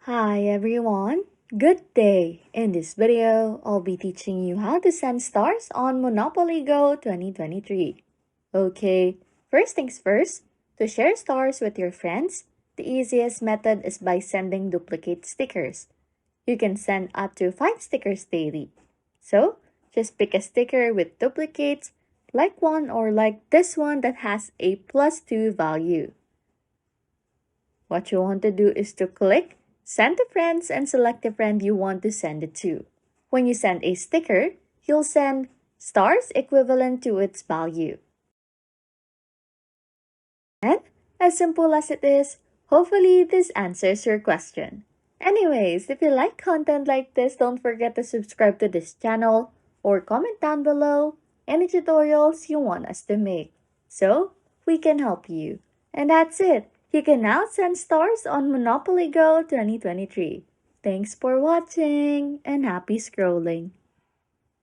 Hi everyone, good day! In this video, I'll be teaching you how to send stars on Monopoly Go 2023. Okay, first things first, to share stars with your friends, the easiest method is by sending duplicate stickers. You can send up to 5 stickers daily. So, just pick a sticker with duplicates, like one or like this one that has a +2 value. What you want to do is to click Send to Friends and select the friend you want to send it to. When you send a sticker, you'll send stars equivalent to its value. And as simple as it is, hopefully this answers your question. Anyways, if you like content like this, don't forget to subscribe to this channel or comment down below any tutorials you want us to make so we can help you. And that's it. You can now send stars on Monopoly Go 2023. Thanks for watching and happy scrolling.